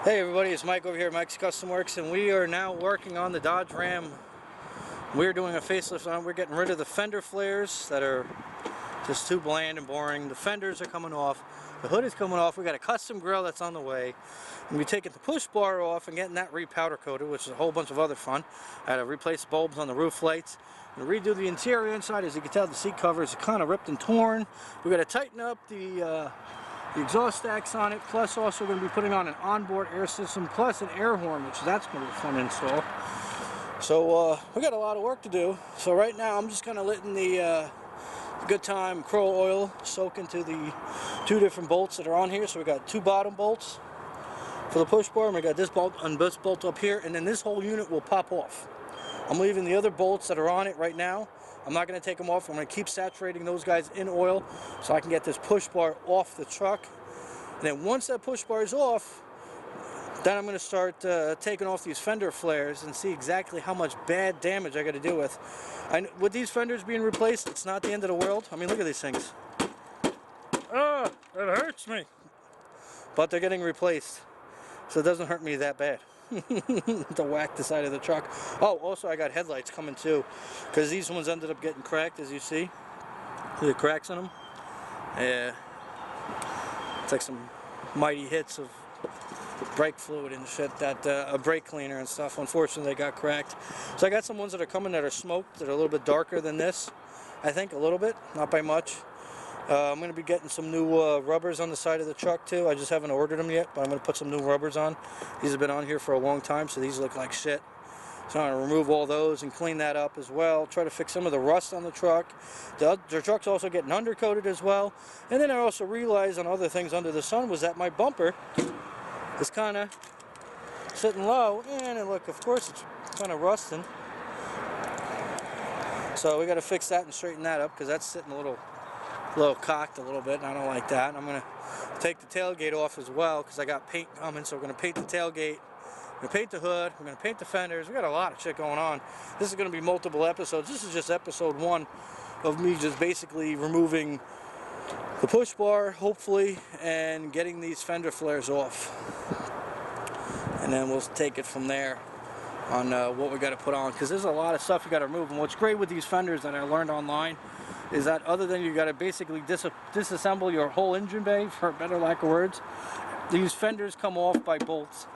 Hey everybody, it's Mike over here at Mike's Custom Works, and we are now working on the Dodge Ram. We're doing a facelift on it. We're getting rid of the fender flares that are just too bland and boring. The fenders are coming off. The hood is coming off. We got a custom grill that's on the way. And we're taking the push bar off and getting that re-powder coated, which is a whole bunch of other fun. I had to replace the bulbs on the roof lights and redo the interior inside. As you can tell, the seat covers are kind of ripped and torn. We got to tighten up the exhaust stacks on it, plus also going to be putting on an onboard air system, plus an air horn, which that's going to be fun to install. So we got a lot of work to do. So right now I'm just kind of letting the Good Time Crow oil soak into the two different bolts that are on here. So we got two bottom bolts for the push bar, and we got this bolt and this bolt up here, and then this whole unit will pop off. I'm leaving the other bolts that are on it right now. I'm not going to take them off. I'm going to keep saturating those guys in oil so I can get this push bar off the truck. And then once that push bar is off, then I'm going to start taking off these fender flares and see exactly how much bad damage I got to deal with. With these fenders being replaced, it's not the end of the world. I mean, look at these things. Oh, it hurts me. But they're getting replaced, so it doesn't hurt me that bad. To whack the side of the truck. Oh, also I got headlights coming too, because these ones ended up getting cracked, as you see. The cracks in them. Yeah, it's like some mighty hits of brake fluid and shit, that a brake cleaner and stuff. Unfortunately, they got cracked. So I got some ones that are coming that are smoked, that are a little bit darker than this. I think a little bit, not by much. I'm going to be getting some new rubbers on the side of the truck too. I just haven't ordered them yet, but I'm going to put some new rubbers on. These have been on here for a long time, so these look like shit. So I'm going to remove all those and clean that up as well. Try to fix some of the rust on the truck. The truck's also getting undercoated as well. And then I also realized on other things under the sun was that my bumper is kind of sitting low. And look, of course, it's kind of rusting. So we got to fix that and straighten that up, because that's sitting a little cocked a little bit, and I don't like that. I'm going to take the tailgate off as well, because I got paint coming. So we're going to paint the tailgate, we're going to paint the hood, we're going to paint the fenders. We got a lot of shit going on. This is going to be multiple episodes. This is just episode 1 of me just basically removing the push bar, hopefully, and getting these fender flares off. And then we'll take it from there on what we got to put on, because there's a lot of stuff you got to remove. And what's great with these fenders that I learned online is that other than you got to basically disassemble your whole engine bay, for better lack of words, these fenders come off by bolts,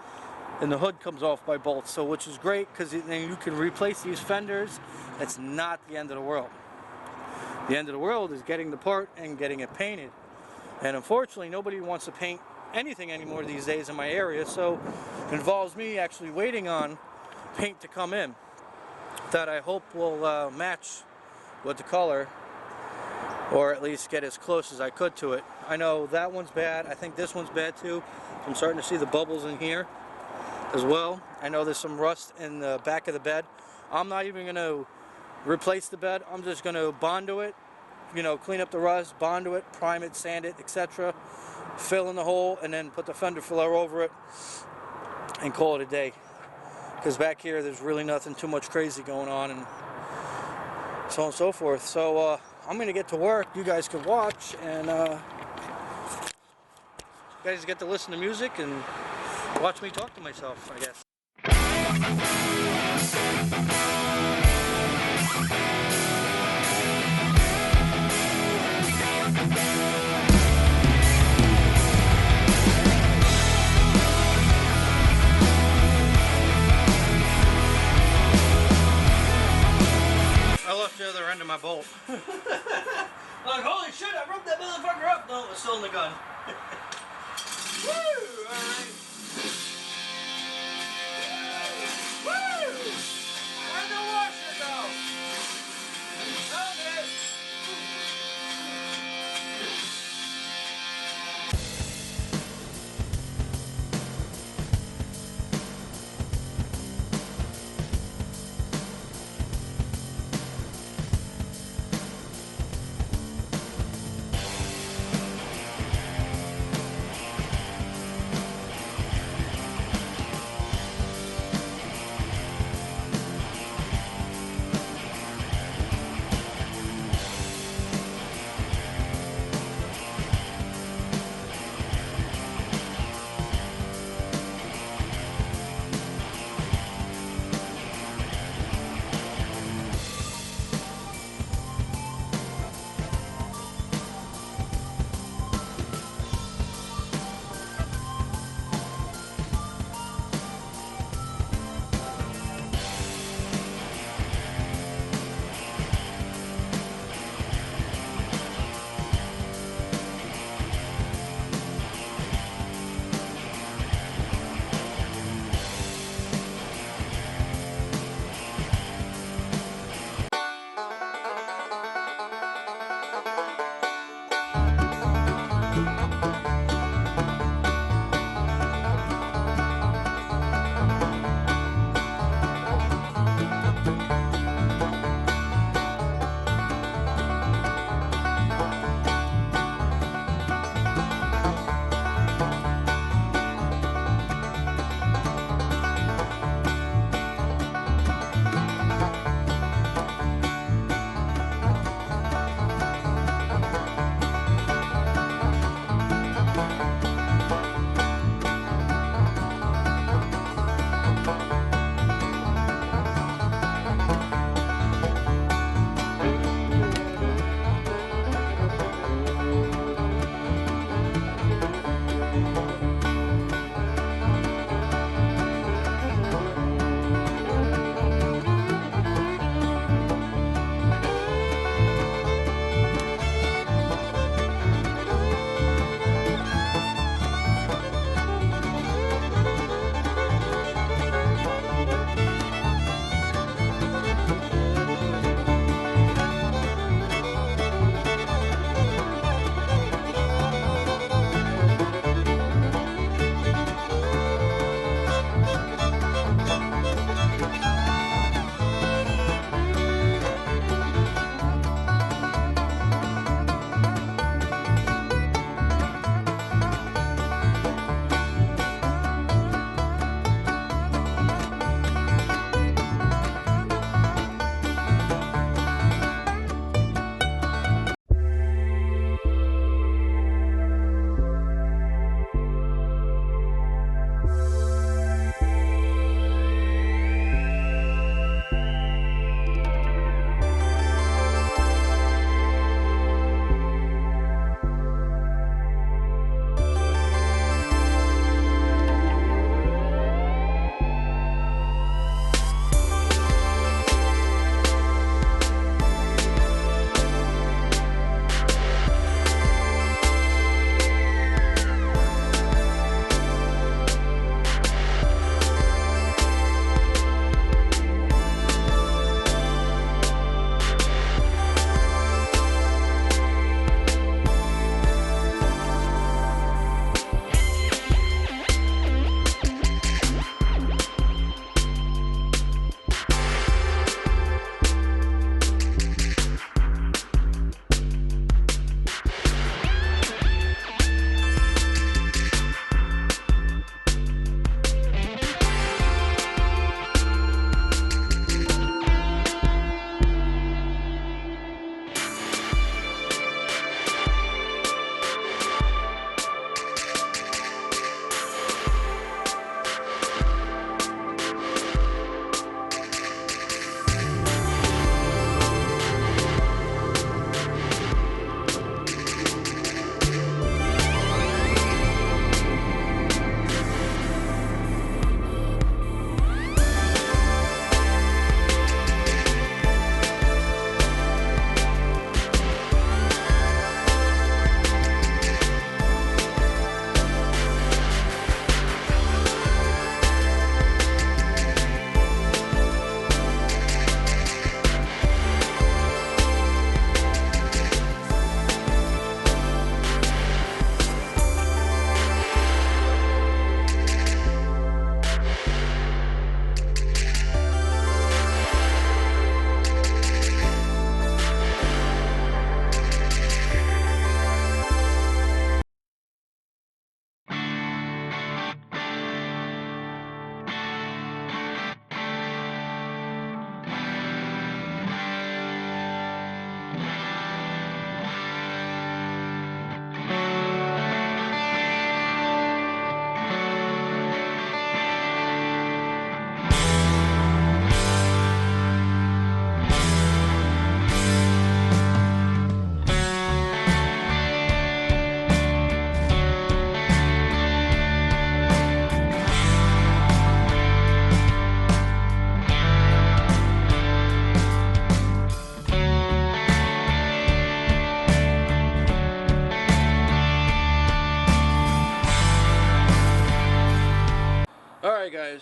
and the hood comes off by bolts. So which is great, because then you can replace these fenders. It's not the end of the world. The end of the world is getting the part and getting it painted. And unfortunately, nobody wants to paint anything anymore these days in my area, so it involves me actually waiting on paint to come in that I hope will match with the color, or at least get as close as I could to it. I know that one's bad. I think this one's bad too. I'm starting to see the bubbles in here as well. I know there's some rust in the back of the bed. I'm not even going to replace the bed. I'm just going to Bondo it, you know, clean up the rust, Bondo it, prime it, sand it, etc. Fill in the hole, and then put the fender filler over it and call it a day. Because back here there's really nothing too much crazy going on, and so on and so forth. So I'm going to get to work. You guys can watch, and you guys get to listen to music and watch me talk to myself, I guess. I lost the other end of my bolt. Like, holy shit, I rubbed that motherfucker up! No, it was still in the gun. Woo! Alright. Woo! Where'd the washer go? Found it!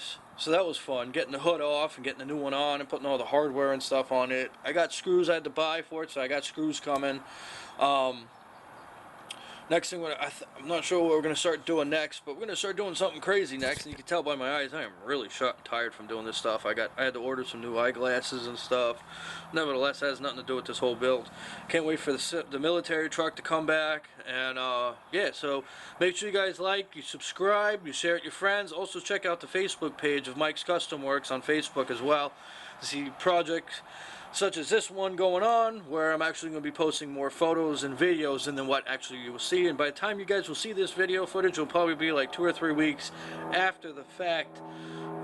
guys, so that was fun, getting the hood off and getting the new one on and putting all the hardware and stuff on it. I got screws I had to buy for it, so I got screws coming. Next thing, I'm not sure what we're going to start doing next, but we're going to start doing something crazy next. And you can tell by my eyes, I am really shot and tired from doing this stuff. I had to order some new eyeglasses and stuff. Nevertheless, that has nothing to do with this whole build. Can't wait for the military truck to come back. And yeah, so make sure you guys like, you subscribe, you share it with your friends. Also check out the Facebook page of Mike's Custom Works on Facebook as well to see projects such as this one going on, where I'm actually going to be posting more photos and videos than what actually you will see. And by the time you guys will see this video footage, it'll probably be like 2 or 3 weeks after the fact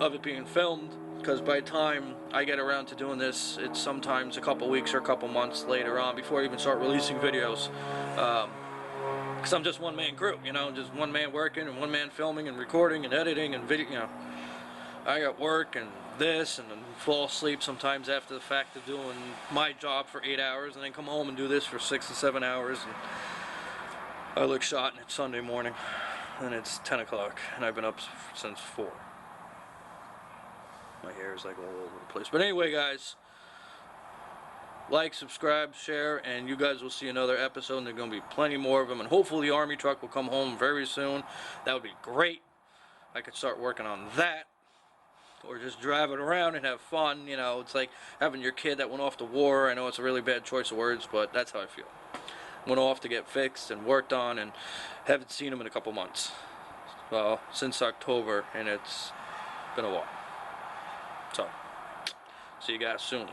of it being filmed, because by the time I get around to doing this, it's sometimes a couple weeks or a couple months later on before I even start releasing videos. Because I'm just one-man crew, you know, just one man working and one man filming and recording and editing and video, you know. I got work and this, and then fall asleep sometimes after the fact of doing my job for 8 hours, and then come home and do this for 6 to 7 hours, and I look shot, and it's Sunday morning, and it's 10 o'clock, and I've been up since 4. My hair is like all over the place. But anyway, guys, like, subscribe, share, and you guys will see another episode, and there's going to be plenty more of them, and hopefully the Army truck will come home very soon. That would be great. I could start working on that. Or just drive it around and have fun, you know. It's like having your kid that went off to war. I know it's a really bad choice of words, but that's how I feel. Went off to get fixed and worked on, and haven't seen him in a couple months. Well, since October, and it's been a while. So, see you guys soon.